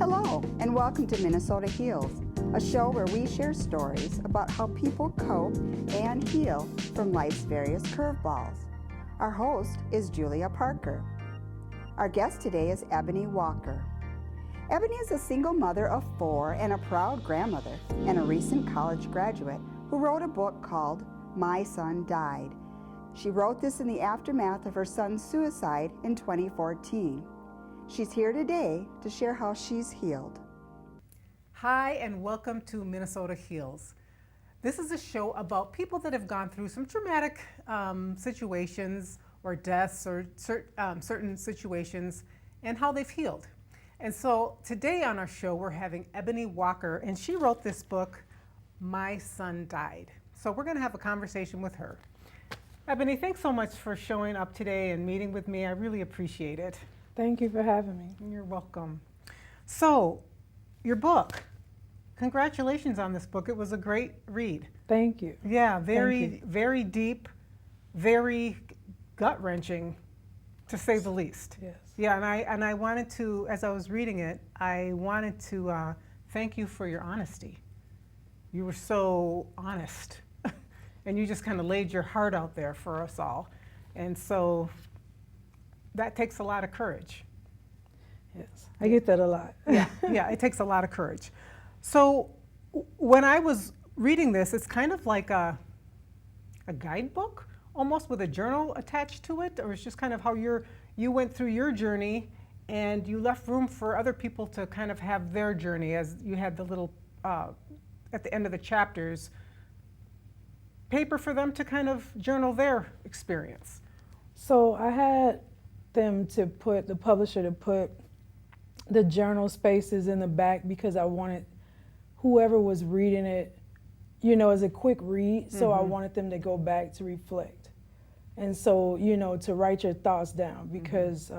Hello, and welcome to Minnesota Heals, a show where we share stories about how people cope and heal from life's various curveballs. Our host is Julia Parker. Our guest today is Ebony Walker. Ebony is a single mother of 4 and a proud grandmother, and a recent college graduate who wrote a book called My Son Died. She wrote this in the aftermath of her son's suicide in 2014. She's here today to share how she's healed. Hi, and welcome to Minnesota Heals. This is a show about people that have gone through some traumatic situations or deaths or certain situations and how they've healed. And so today on our show, we're having Ebony Walker, and she wrote this book, My Son Died. So we're going to have a conversation with her. Ebony, thanks so much for showing up today and meeting with me. I really appreciate it. Thank you for having me. You're welcome. So, your book. Congratulations on this book. It was a great read. Thank you. Yeah, Thank you. very deep, very gut-wrenching, to say the least. Yes. Yeah, and I wanted to, as I was reading it, I wanted to thank you for your honesty. You were so honest, and you just kind of laid your heart out there for us all. And so that takes a lot of courage. Yes, I get that a lot. Yeah, it takes a lot of courage. So when I was reading this, it's kind of like a guidebook, almost with a journal attached to it, or it's just kind of how you went through your journey and you left room for other people to kind of have their journey, as you had the little, at the end of the chapters, paper for them to kind of journal their experience. So I had them to put, the publisher to put the journal spaces in the back because I wanted whoever was reading it, you know, as a quick read, so I wanted them to go back to reflect. And so, you know, to write your thoughts down because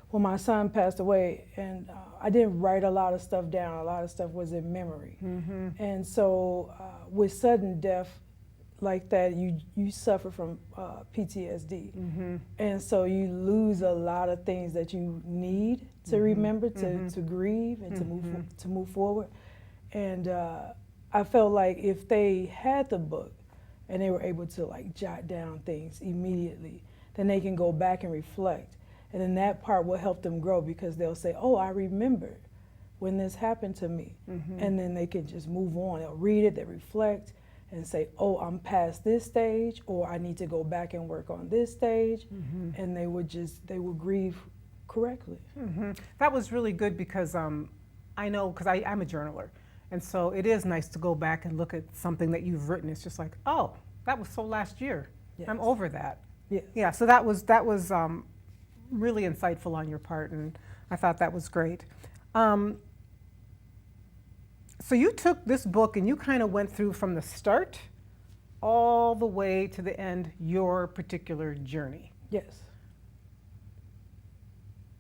when my son passed away, and I didn't write a lot of stuff down, a lot of stuff was in memory. And so with sudden death like that, you suffer from PTSD. And so you lose a lot of things that you need to remember, to grieve and to move forward. And I felt like if they had the book and they were able to like jot down things immediately, then they can go back and reflect. And then that part will help them grow because they'll say, oh, I remember when this happened to me. And then they can just move on. They'll read it, they reflect, and say, oh, I'm past this stage, or I need to go back and work on this stage. And they would grieve correctly. That was really good because I know, because I'm a journaler. And so it is nice to go back and look at something that you've written. It's just like, oh, that was so last year. Yes. I'm over that. Yes. Yeah, so that was really insightful on your part, and I thought that was great. So you took this book and you kind of went through from the start all the way to the end your particular journey. Yes.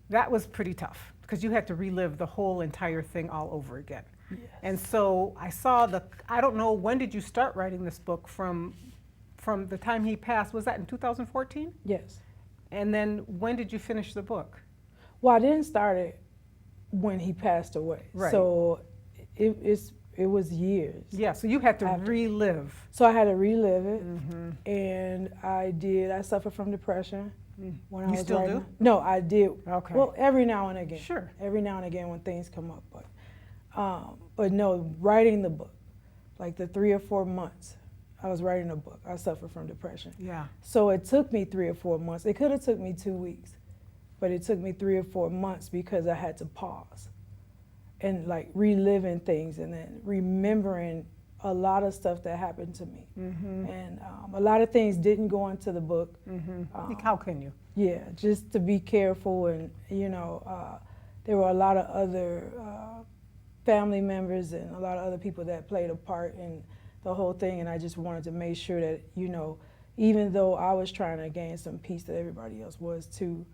That was pretty tough because you had to relive the whole entire thing all over again. Yes. And so I saw I don't know, when did you start writing this book from the time he passed? Was that in 2014? Yes. And then when did you finish the book? Well, I didn't start it when he passed away. Right. So it was years. Yeah, so you had to after. relive. So I had to relive it, and I suffered from depression when I was still writing. do? No, I did. Okay. Well, every now and again. Sure. Every now and again when things come up, but no, writing the book, like the 3 or 4 months I was writing a book, I suffered from depression. Yeah. So it took me 3 or 4 months. It could have took me 2 weeks, but it took me 3 or 4 months because I had to pause and like reliving things and then remembering a lot of stuff that happened to me. And a lot of things didn't go into the book. How can you? Yeah, just to be careful, and you know, there were a lot of other family members and a lot of other people that played a part in the whole thing, and I just wanted to make sure that, you know, even though I was trying to gain some peace that everybody else was too,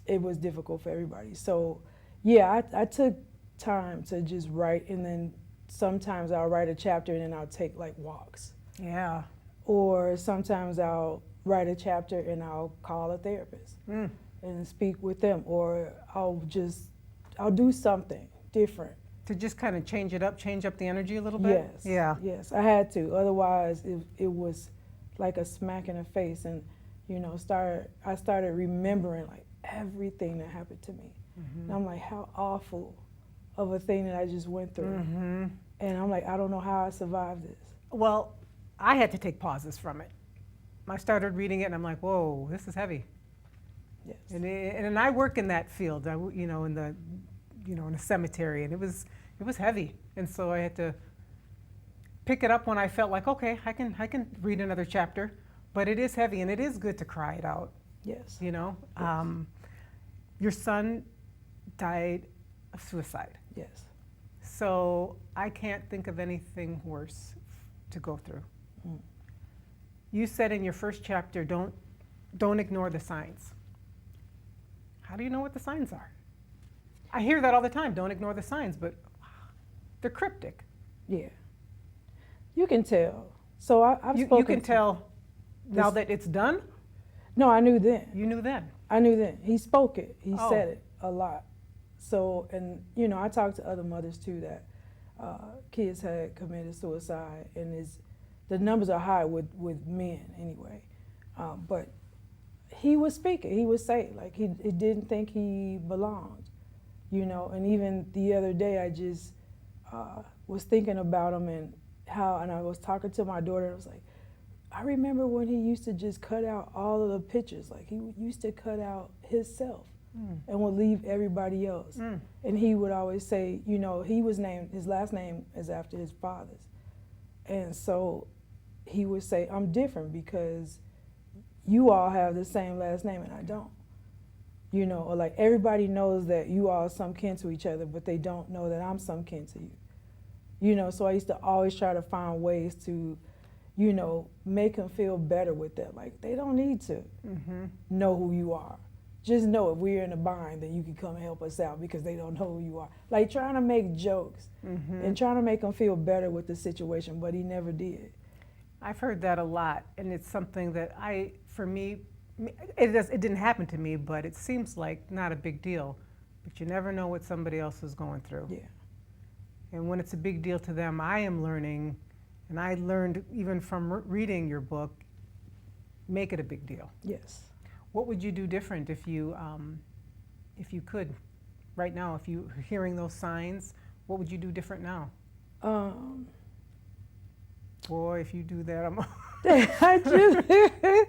it was difficult for everybody. So yeah, I took time to just write, and then sometimes I'll write a chapter and then I'll take like walks. Yeah. Or sometimes I'll write a chapter and I'll call a therapist and speak with them, or I'll just I'll do something different. To just kind of change up the energy a little bit? Yes. Yeah. Yes, I had to. Otherwise, it was like a smack in the face. And, you know, I started remembering like everything that happened to me. And I'm like, how awful of a thing that I just went through. And I'm like, I don't know how I survived this. Well, I had to take pauses from it. I started reading it and I'm like, whoa, this is heavy. Yes. And I work in that field, you know, in a cemetery, and it was heavy. And so I had to pick it up when I felt like, okay, I can read another chapter, but it is heavy and it is good to cry it out. Yes. You know, Yes. Your son died of suicide. Yes. So I can't think of anything worse to go through. You said in your first chapter, don't ignore the signs. How do you know what the signs are? I hear that all the time, don't ignore the signs, but they're cryptic. Yeah. You can tell. So I've spoken. You can tell now that it's done? No, I knew then. You knew then? I knew then. He spoke it. He Oh. said it a lot. So, and you know, I talked to other mothers too that kids had committed suicide, and the numbers are high with men anyway. But he was speaking. He would say it. Like he didn't think he belonged, you know. And even the other day, I just was thinking about him and I was talking to my daughter. And I was like, I remember when he used to just cut out all of the pictures. Like he used to cut out himself and would leave everybody else. And he would always say, you know, his last name is after his father's. And so he would say, I'm different because you all have the same last name and I don't. You know, or like everybody knows that you all are some kin to each other, but they don't know that I'm some kin to you. You know, so I used to always try to find ways to, you know, make them feel better with that. Like they don't need to know who you are. Just know if we're in a bind, then you can come and help us out because they don't know who you are. Like trying to make jokes and trying to make them feel better with the situation, but he never did. I've heard that a lot, and it's something that for me, it didn't happen to me, but it seems like not a big deal. But you never know what somebody else is going through. Yeah. And when it's a big deal to them, I am learning, and I learned even from reading your book, make it a big deal. Yes. What would you do different if you could, right now, if you were hearing those signs, what would you do different now? Boy, if you do that, I just,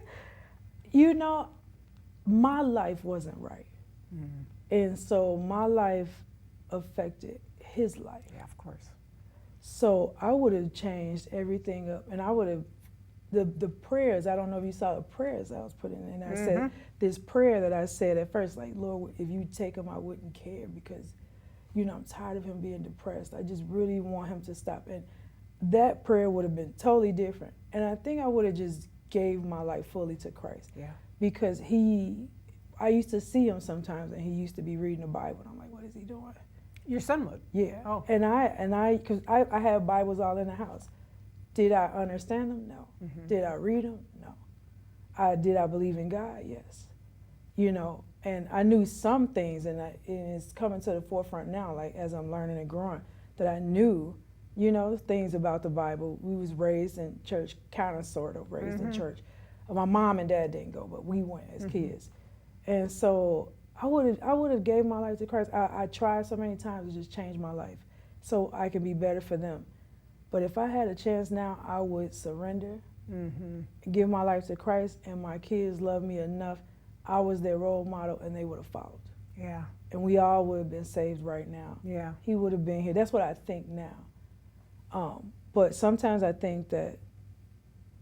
you know, my life wasn't right. And so my life affected his life. Yeah, of course. So I would have changed everything up, and I would have, the prayers, I don't know if you saw the prayers I was putting in. I said this prayer that I said at first, like, Lord, if you take him, I wouldn't care because, you know, I'm tired of him being depressed. I just really want him to stop. And that prayer would have been totally different. And I think I would have just gave my life fully to Christ. Yeah. Because I used to see him sometimes, and he used to be reading the Bible, and I'm like, what is he doing? Your son would? Yeah. Oh. Because I had Bibles all in the house. Did I understand them? No. Did I read them? No. Did I believe in God? Yes. You know, and I knew some things, and it's coming to the forefront now, like as I'm learning and growing, that I knew, you know, things about the Bible. We was raised in church, kind of, sort of raised in church. My mom and dad didn't go, but we went as kids. And so I would have gave my life to Christ. I tried so many times to just change my life so I could be better for them. But if I had a chance now, I would surrender, give my life to Christ, and my kids love me enough. I was their role model, and they would have followed. Yeah. And we all would have been saved right now. Yeah. He would have been here. That's what I think now. But sometimes I think that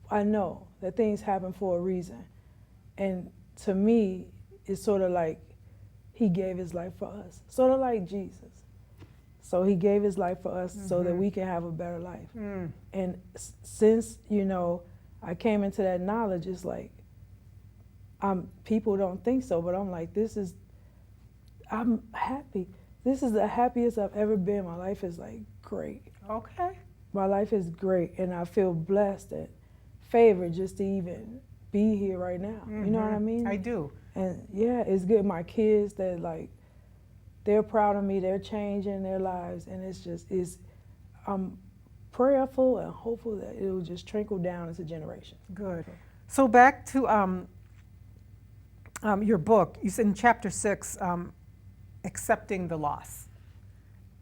I know that things happen for a reason. And to me, it's sort of like he gave his life for us, sort of like Jesus. So he gave his life for us so that we can have a better life. And since, you know, I came into that knowledge, it's like, people don't think so, but I'm like, I'm happy. This is the happiest I've ever been. My life is like great. Okay. My life is great, and I feel blessed and favored just to even be here right now. You know what I mean? I do. And yeah, it's good. My kids, they're like, they're proud of me. They're changing their lives, and I'm prayerful and hopeful that it will just trickle down as a generation. Good. So back to your book. You said in chapter 6, accepting the loss,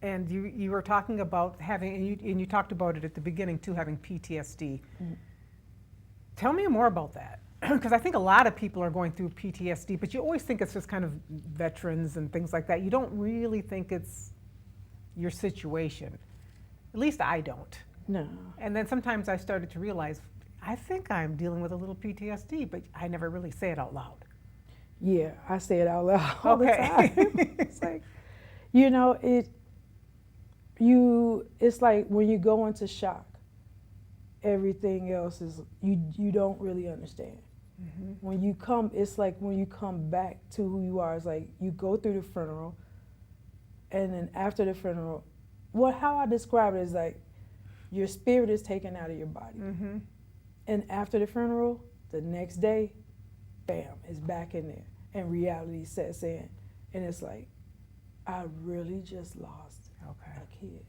and you were talking about having, and you talked about it at the beginning too, having PTSD. Mm. Tell me more about that, because I think a lot of people are going through PTSD, but you always think it's just kind of veterans and things like that. You don't really think it's your situation. At least I don't. No. And then sometimes I started to realize, I think I'm dealing with a little PTSD, but I never really say it out loud. Yeah, I say it out loud all the Okay. time. It's like, you know, it's like when you go into shock, everything else is, you don't really understand. Mm-hmm. When you come, it's like when you come back to who you are, it's like you go through the funeral, and then after the funeral, how I describe it is like your spirit is taken out of your body. Mm-hmm. And after the funeral, the next day, bam, it's back in there. And reality sets in. And it's like, I really just lost a kid.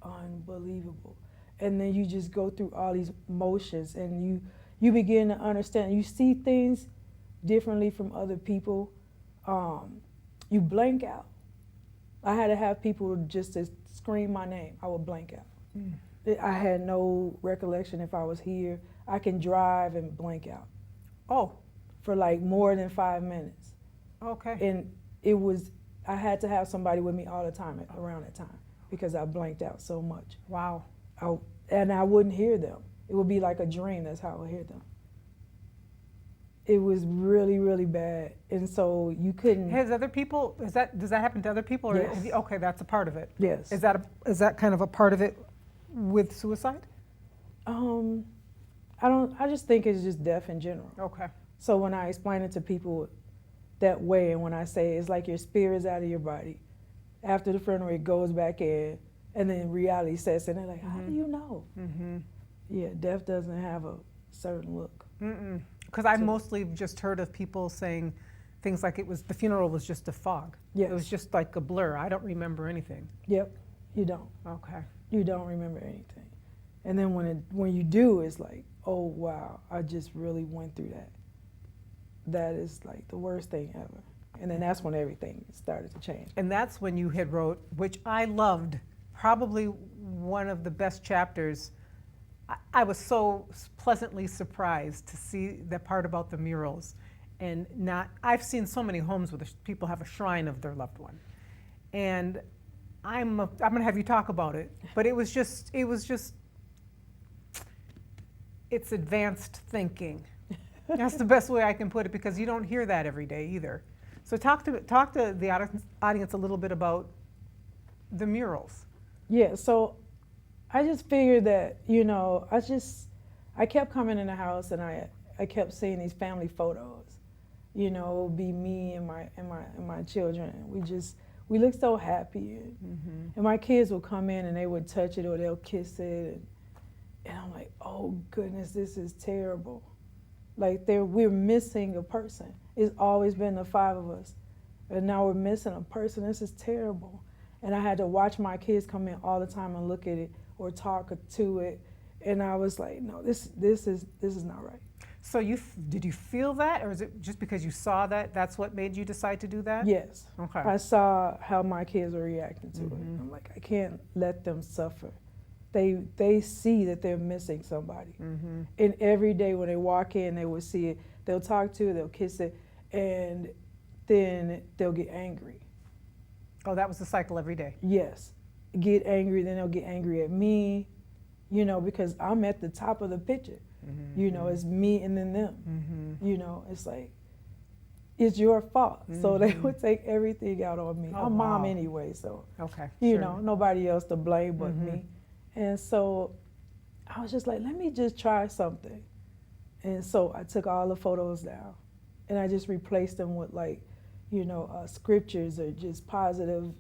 Unbelievable. And then you just go through all these emotions, and you begin to understand. You see things differently from other people. You blank out. I had to have people just to scream my name. I would blank out. Mm. I had no recollection if I was here. I can drive and blank out. Oh. For like more than 5 minutes. Okay. And I had to have somebody with me all the time around that time because I blanked out so much. Wow. And I wouldn't hear them. It would be like a dream. That's how I would hear them. It was really, really bad. And so you couldn't. Does that happen to other people? Or Yes. Okay, that's a part of it. Yes. Is that kind of a part of it with suicide? I just think it's just death in general. Okay. So when I explain it to people that way, and when I say it's like your spirit's out of your body, after the funeral it goes back in, and then reality sets in, they're like, how do you know? Mm-hmm. Yeah, death doesn't have a certain look. Because I mostly just heard of people saying things like the funeral was just a fog. Yes. It was just like a blur. I don't remember anything. Yep, you don't. Okay. You don't remember anything. And then when you do, it's like, oh wow, I just really went through that. That is like the worst thing ever. And then that's when everything started to change. And that's when you had wrote, which I loved, probably one of the best chapters. I was so pleasantly surprised to see that part about the murals. And I've seen so many homes where people have a shrine of their loved one. And I'm gonna have you talk about it, but it was just, it's advanced thinking. That's the best way I can put it, because you don't hear that every day either. So talk to the audience a little bit about the murals. Yeah, so I just figured that, I kept coming in the house, and I kept seeing these family photos. It would be me and my children. We looked so happy. And my kids would come in and they would touch it or they'll kiss it. And I'm like, oh goodness, this is terrible. Like we're missing a person. It's always been the 5 of us. And now we're missing a person. This is terrible. And I had to watch my kids come in all the time and look at it or talk to it. And I was like, no, this is not right. So did you feel that, or is it just because you saw that, that's what made you decide to do that? Yes. Okay. I saw how my kids were reacting to it. I'm like, I can't let them suffer. They see that they're missing somebody. And every day when they walk in, they will see it. They'll talk to it, they'll kiss it, and then they'll get angry. Oh, that was the cycle every day? Yes. Get angry, then they'll get angry at me, because I'm at the top of the picture. It's me and then them. It's like, it's your fault. So they would take everything out on me. Oh, I'm mom wow. anyway, so, okay, nobody else to blame but me. And so I was just like, let me just try something. And so I took all the photos down and I just replaced them with scriptures or just positive,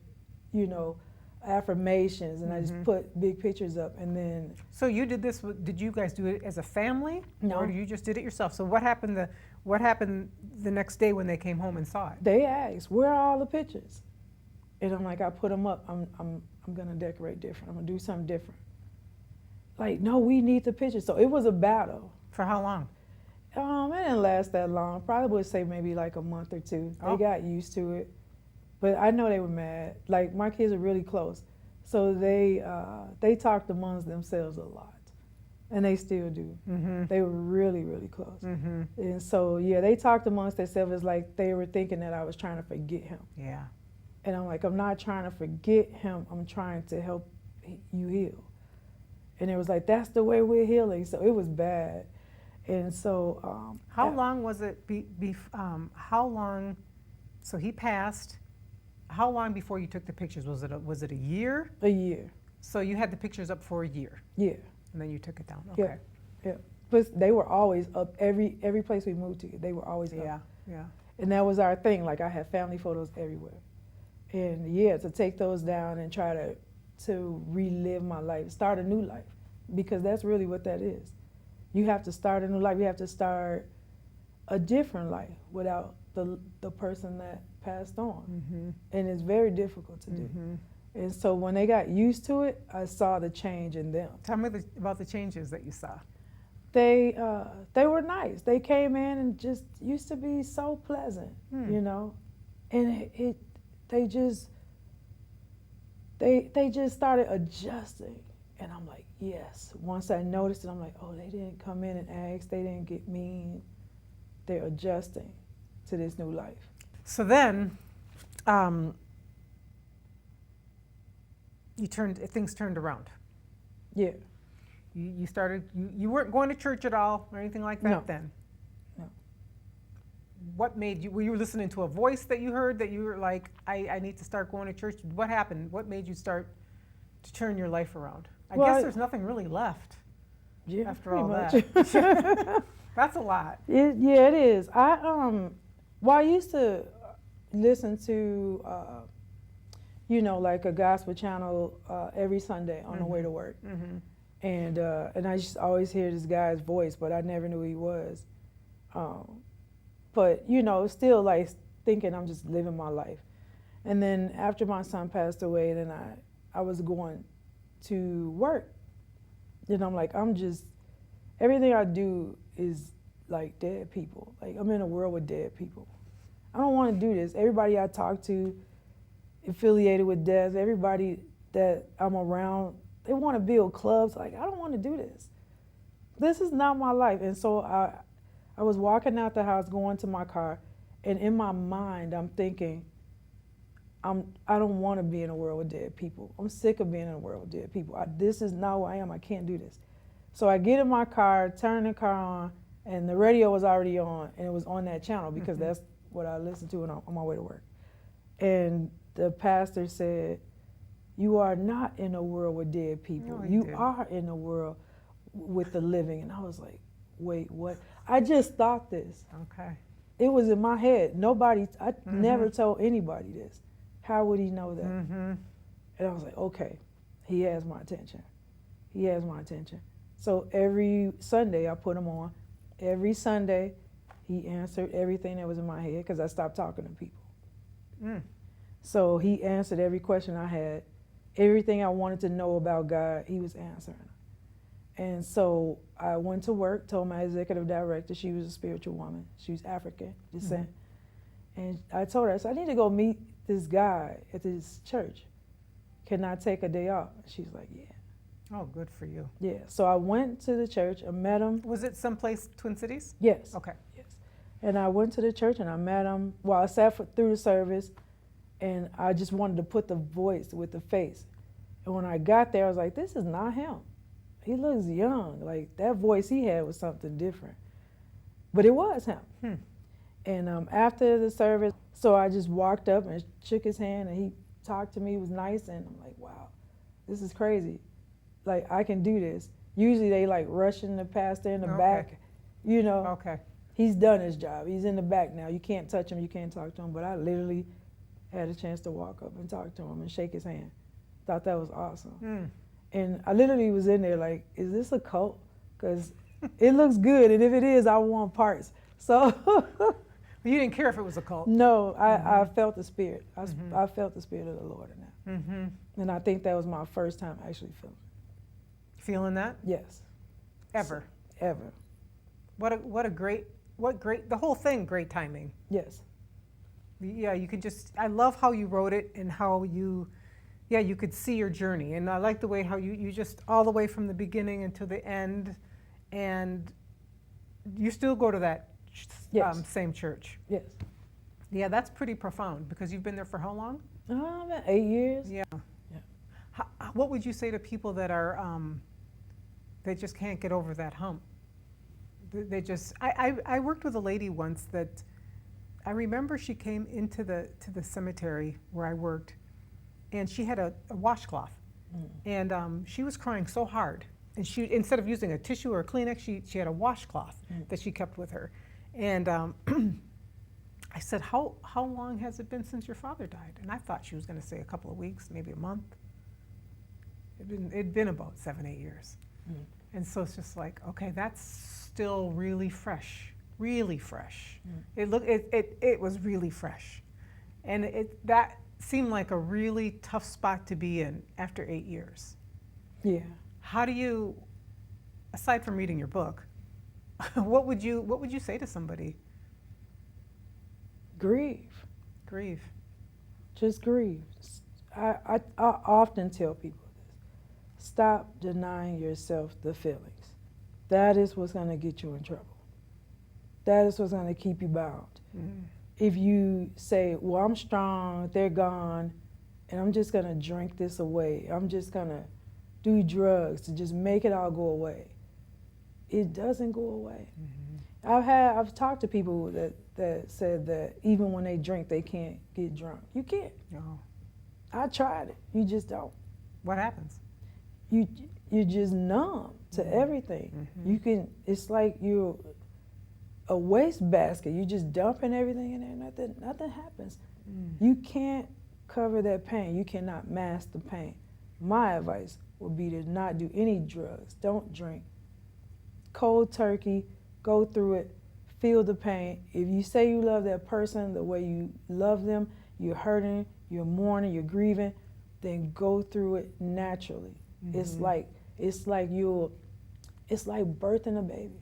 affirmations, and I just put big pictures up, and then. So you did this, did you guys do it as a family? No. Or you just did it yourself? So what happened What happened the next day when they came home and saw it? They asked, "Where are all the pictures?" And I'm like, "I put them up. I'm gonna decorate different. I'm gonna do something different." Like, no, we need the pictures. So it was a battle. For how long? It didn't last that long. Probably would say maybe like a month or two. They Oh. got used to it, but I know they were mad. Like my kids are really close, so they talked amongst themselves a lot, and they still do. Mm-hmm. They were really, really close, Mm-hmm. and so yeah, they talked amongst themselves. It's like they were thinking that I was trying to forget him, Yeah. and I'm like, I'm not trying to forget him. I'm trying to help you heal. And it was like, that's the way we're healing. So it was bad. And so How long was it? How long? So he passed. How long before you took the pictures? Was it a year? a year. So you had the pictures up for a year, Yeah. and then you took it down. Okay. Yeah. But they were always up every place we moved to. They were always Yeah. up. Yeah. And that was our thing. Like I had family photos everywhere. And yeah, to take those down and try to relive my life, start a new life, because that's really what that is. You have to start a new life. You have to start a different life without the person that passed on. Mm-hmm. And it's very difficult to do. Mm-hmm. And so when they got used to it, I saw the change in them. Tell me about the changes that you saw. They were nice. They came in and just used to be so pleasant, you know, and they just started adjusting, and I'm like, yes. Once I noticed it, I'm like, oh, they didn't come in and ask. They didn't get mean. They're adjusting to this new life. So then, things turned around. Yeah. You started. You weren't going to church at all or anything like that No. then. No. What made you? Were you listening to a voice that you heard that you were like, I need to start going to church? What happened? What made you start to turn your life around? I Well, guess there's nothing really left Yeah. after pretty all much. that. That's a lot. Yeah, it is. I used to listen to, like a gospel channel every Sunday on the way to work, Mm-hmm. and I just always hear this guy's voice, but I never knew who he was. But still like thinking I'm just living my life. And then after my son passed away, then I was going to work. Then I'm like, everything I do is like dead people. Like I'm in a world with dead people. I don't want to do this. Everybody I talk to affiliated with death, everybody that I'm around, they want to build clubs. Like, I don't want to do this. This is not my life. And so I was walking out the house, going to my car, and in my mind, I'm thinking, I don't want to be in a world with dead people. I'm sick of being in a world with dead people. This is not who I am. I can't do this. So I get in my car, turn the car on, and the radio was already on, and it was on that channel because that's what I listened to on my way to work. And the pastor said, "You are not in a world with dead people. No, you didn't. are in a world with the living." And I was like, wait, what? I just thought this. Okay. It was in my head. I never told anybody this. How would he know that? Mm-hmm. And I was like, okay, he has my attention. He has my attention. So every Sunday I put him on. Every Sunday he answered everything that was in my head because I stopped talking to people. Mm. So he answered every question I had. Everything I wanted to know about God, he was answering. And so I went to work, told my executive director, she was a spiritual woman. She was African descent. And I told her, I said, I need to go meet this guy at this church. Can I take a day off? And she's like, yeah. Oh, good for you. Yeah. So I went to the church, I met him. Was it someplace Twin Cities? Yes. Okay. Yes. And I went to the church and I met him. Well, I sat through the service and I just wanted to put the voice with the face. And when I got there, I was like, this is not him. He looks young. Like that voice he had was something different. But it was him. And after the service, so I just walked up and shook his hand and he talked to me, he was nice. And I'm like, wow, this is crazy. Like I can do this. Usually they like rushing the pastor in the back, Okay. He's done his job. He's in the back now. You can't touch him, you can't talk to him. But I literally had a chance to walk up and talk to him and shake his hand. Thought that was awesome. And I literally was in there like, is this a cult? Because it looks good, and if it is, I want parts. So You didn't care if it was a cult. no, I felt the spirit. I felt the spirit of the Lord in that. Mm-hmm. And I think that was my first time actually feeling Feeling that? it. Yes. Ever. Ever. What great, the whole thing, great timing. Yes. Yeah, you could just, I love how you wrote it and how you could see your journey. And I like the way how you just, all the way from the beginning until the end, and you still go to that Yes. same church. Yes. Yeah, that's pretty profound, because you've been there for how long? About 8 years. Yeah. Yeah. What would you say to people that are, they just can't get over that hump? They just, I worked with a lady once that, I remember she came into the cemetery where I worked, and she had a washcloth, and she was crying so hard, and she, instead of using a tissue or a Kleenex, she had a washcloth that she kept with her, and I said, how long has it been since your father died? And I thought she was going to say a couple of weeks, maybe a month. It'd been about 7, 8 years, and so it's just like, okay, that's still really fresh. Really fresh. It was really fresh, and that seemed like a really tough spot to be in after 8 years. Yeah. How do you, aside from reading your book, what would you say to somebody? Grieve. Grieve. Just grieve. I often tell people this. Stop denying yourself the feelings. That is what's going to get you in trouble. That is what's going to keep you bound. If you say, well, I'm strong, they're gone, and I'm just going to drink this away, I'm just going to do drugs to just make it all go away, it doesn't go away. I've talked to people that said that even when they drink, they can't get drunk. You can't. No. I tried it. You just don't. What happens? You're just numb to everything. You can. It's like you're a waste basket. You just dumping everything in there. Nothing happens. You can't cover that pain. You cannot mask the pain. My advice would be to not do any drugs. Don't drink. Cold turkey. Go through it. Feel the pain. If you say you love that person the way you love them, you're hurting, you're mourning, you're grieving, then go through it naturally. It's like birthing a baby.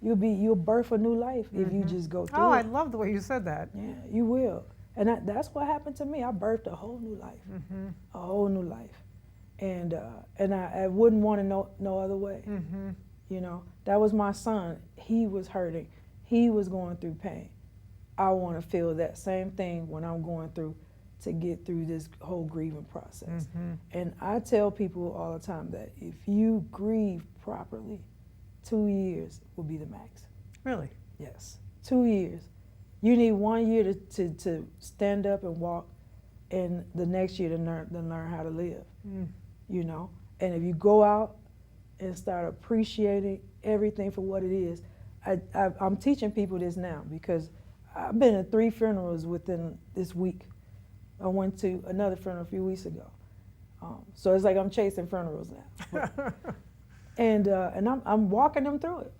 You'll birth a new life if you just go through it. Oh, I love the way you said that. Yeah, you will. And that's what happened to me. I birthed a whole new life, a whole new life, and I wouldn't want to know no other way. You know, that was my son. He was hurting. He was going through pain. I want to feel that same thing when I'm going through to get through this whole grieving process. And I tell people all the time that if you grieve properly, 2 years will be the max. Really? Yes, 2 years. You need 1 year to stand up and walk, and the next year to learn how to live. You know, and if you go out and start appreciating everything for what it is, I'm teaching people this now because I've been at 3 funerals within this week. I went to another funeral a few weeks ago, so it's like I'm chasing funerals now. And I'm walking them through it.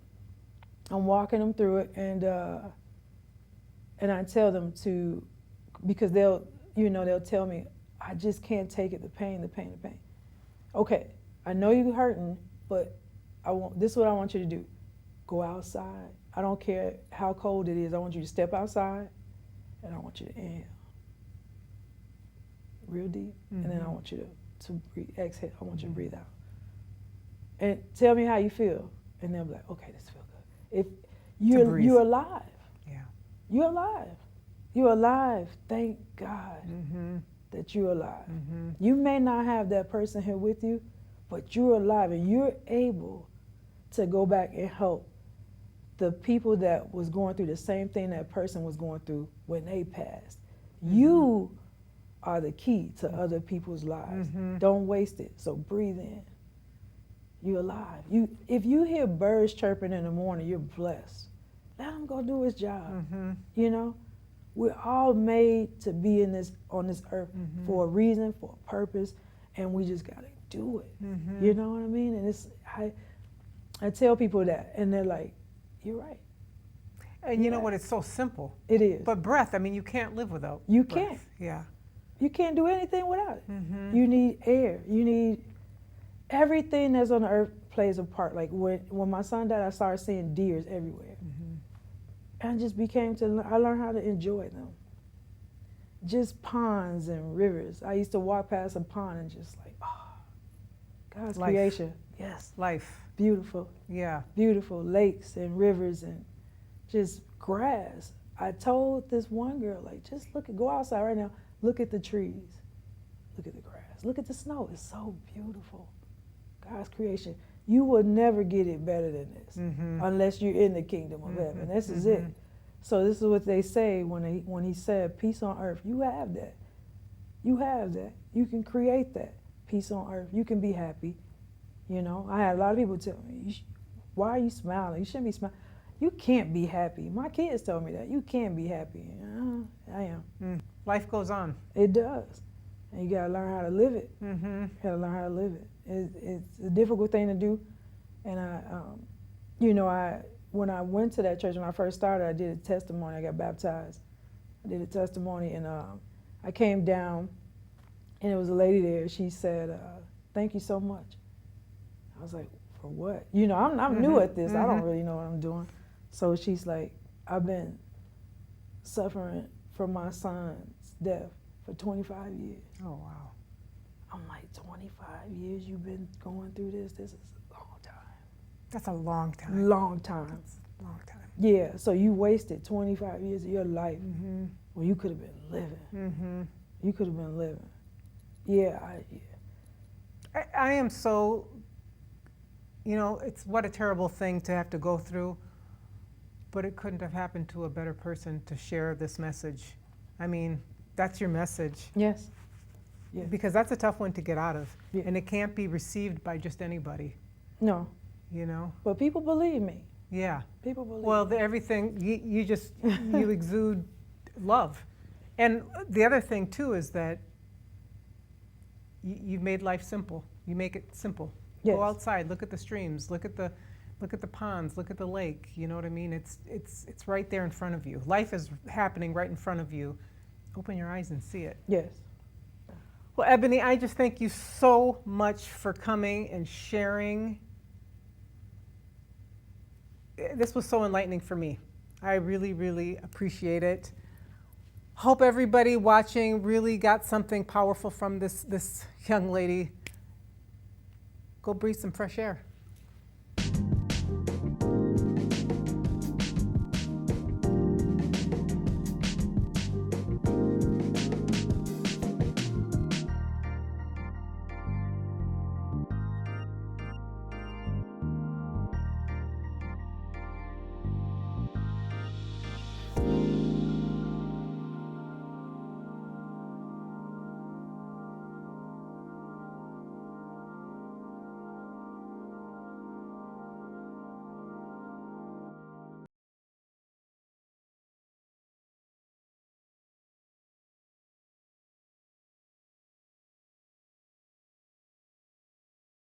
I'm walking them through it, and I tell them to, because they'll tell me, I just can't take it, the pain. Okay, I know you're hurting, but this is what I want you to do. Go outside. I don't care how cold it is. I want you to step outside, and I want you to inhale real deep, and then I want you to breathe, exhale. I want you to breathe out. And tell me how you feel. And they'll be like, okay, this feels good. If you're alive. Yeah. You're alive. You're alive. Thank God that you're alive. You may not have that person here with you, but you're alive, and you're able to go back and help the people that was going through the same thing that person was going through when they passed. You are the key to other people's lives. Don't waste it. So breathe in. You're alive. If you hear birds chirping in the morning, you're blessed. Let him go do his job. You know, we're all made to be on this earth for a reason, for a purpose, and we just gotta do it. You know what I mean? And I tell people that, and they're like, "You're right. And you know what? It's so simple. It is. But breath, I mean, you can't live without You breath. can't. Yeah. You can't do anything without it. Mm-hmm. You need air. You need everything that's on the earth plays a part. Like when my son died, I started seeing deers everywhere. Mm-hmm. And I just I learned how to enjoy them. Just ponds and rivers. I used to walk past a pond and just like, oh, God's Life. creation. Yes. Life. Beautiful. Yeah. Beautiful lakes and rivers and just grass. I told this one girl, like, just go outside right now, look at the trees, look at the grass, look at the snow. It's so beautiful. God's creation. You will never get it better than this unless you're in the kingdom of heaven. This is it. So this is what they say when he said peace on earth. You have that. You have that. You can create that peace on earth. You can be happy. You know, I had a lot of people tell me, why are you smiling? You shouldn't be smiling. You can't be happy. My kids told me that. You can't be happy. I am. Life goes on. It does. And you got to learn how to live it. Mm-hmm. You got to learn how to live it. It's a difficult thing to do. And when I went to that church, when I first started, I did a testimony. I got baptized. I did a testimony, and I came down, and there was a lady there. She said, thank you so much. I was like, for what? You know, I'm new at this. I don't really know what I'm doing. So she's like, I've been suffering from my son's death for 25 years. Oh, wow. I'm like, 25 years you've been going through this? This is a long time. That's a long time. Long time. That's a long time. Yeah, so you wasted 25 years of your life when you could have been living. Mm-hmm. You could have been living. Yeah, I am so, you know, it's what a terrible thing to have to go through, but it couldn't have happened to a better person to share this message. I mean, that's your message. Yes. Yeah. Because that's a tough one to get out of. Yeah. And it can't be received by just anybody, No, you know? but people believe me. Yeah. People believe Well, me. everything, you exude love. And the other thing too is that you've made life simple. You make it simple. Yes. Go outside, look at the streams, look at the ponds, look at the lake. You know what I mean? It's right there in front of you. Life is happening right in front of you. Open your eyes and see it. Yes. Well, Ebony, I just thank you so much for coming and sharing. This was so enlightening for me. I really, really appreciate it. Hope everybody watching really got something powerful from this young lady. Go breathe some fresh air.